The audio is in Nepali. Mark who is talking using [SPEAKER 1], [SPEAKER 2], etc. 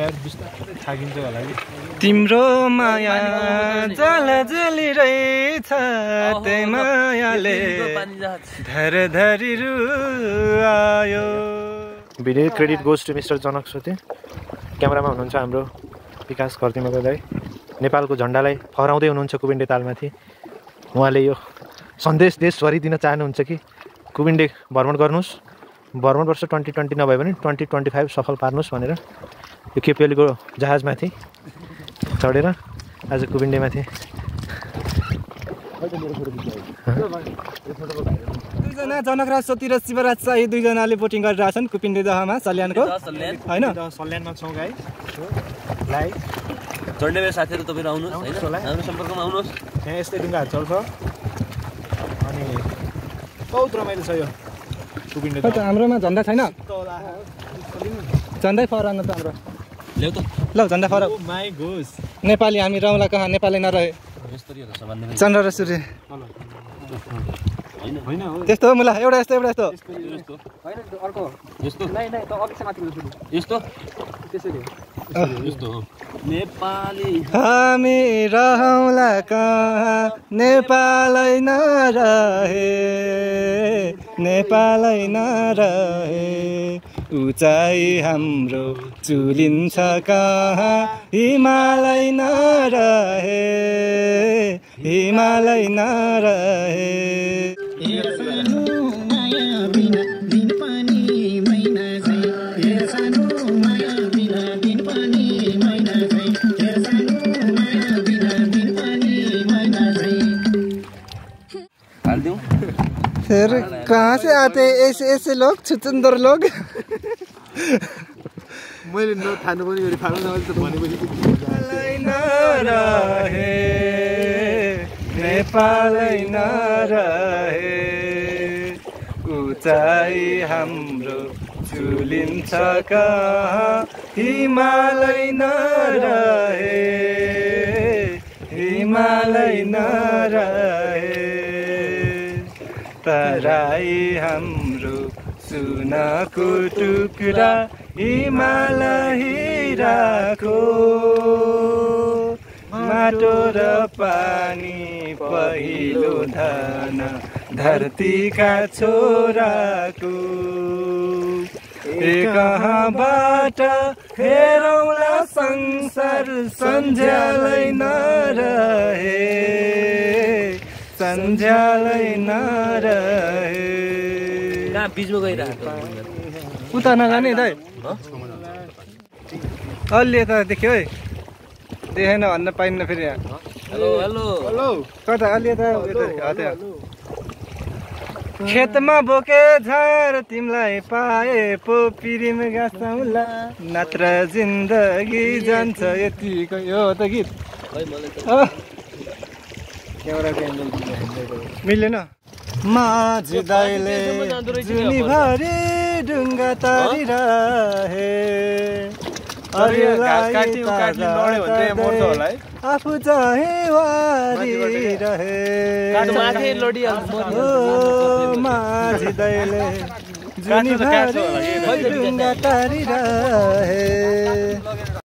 [SPEAKER 1] यार बिस्तारै थाकिन्छ होला कि
[SPEAKER 2] तिम्रो माया जल जलिरहेछ त्यही मायाले धरधरी रुवायो। Video credit goes to mister Janak Sote. क्यामेरामा हुनुहुन्छ हाम्रो विकास कर्तिमको दाइ। नेपालको झन्डालाई फहराउँदै हुनुहुन्छ कुबिन्डे तालमाथि। उहाँले यो सन्देश देशभरि दिन चाहनुहुन्छ कि कुबिन्डे भ्रमण गर्नुहोस्, भ्रमण वर्ष 2020 नभए पनि 2025 सफल पार्नुहोस् भनेर यो केपिएलको जहाजमाथि चढेर आज कुबिन्डेमाथि दुईजना जनकराज सोती र शिवराज शाही दुईजनाले बोटिङ गरिरहेछन् कुपिन्डे जहाजमा सल्यानको हैन।
[SPEAKER 1] सल्यानमा छौँ गाई लाइ
[SPEAKER 3] चढ्ने बेला साथीहरू तपाईँहरू आउनुहोस् हैन, हाम्रो सम्पर्कमा आउनुहोस्।
[SPEAKER 1] यहाँ यस्तै ढुङ्गाहरू चल्छ अनि बहुत रमाइलो छ यो कुबिन्डे।
[SPEAKER 2] हाम्रोमा झन्डा छैन, झन्डै फहराउन त हाम्रो
[SPEAKER 3] ल्याउ त
[SPEAKER 2] ल झन्डा फहराउ।
[SPEAKER 1] माई घोस
[SPEAKER 2] नेपाली हामी रहला कहाँ, नेपाली नरहे चन्द्र र सूर्य
[SPEAKER 1] होइन हो
[SPEAKER 2] त्यस्तो हो। मुला एउटा यस्तो एउटा यस्तो
[SPEAKER 3] नेपाली
[SPEAKER 2] हामी रहला कहाँ, नेपालै नरहे नेपालै नरहे उचाइ हाम्रो चुलिन्छ कहाँ, हिमालय नरहे हिमालय नरहे। फिर कहाँ से आते ऐसे ऐसे लोग छुचुन्दर लोग।
[SPEAKER 1] मैले नखानु पनि गरी खानु त भनेपछि
[SPEAKER 2] नरहे नेपालै नरहे उचाइ हाम्रो चुलिन्छ कहाँ, हिमालय नरहे हिमालय नरहे तराई हाम्रो सुनको टुक्रा हिमाल हिराको माटो र पानी पहिलो धन धरतीका छोराको कहाँबाट हेरौँला संसार सन्झ्यालै नरहे सन्झ्यालै नरहे।
[SPEAKER 3] कहाँ बिचमा गइरहेको
[SPEAKER 2] उता नजाने दाइ अलि यता देख्यो है, देखेन भन्न पाइन्न फेरि यहाँ।
[SPEAKER 3] हेलो हेलो
[SPEAKER 1] हेलो
[SPEAKER 2] कता अलि यता खेतमा बोके झार तिमीलाई पाए पो पिरिम गाँसौला नत्र जिन्दगी जान्छ यतिको। यो त गीत मिलेन। माझी दाइले जुनीभरि ढुङ्गा तारिरहे आफू चाहिँ वारिरहे। माझी दाइले जुनीभरि ढुङ्गा तारिरहे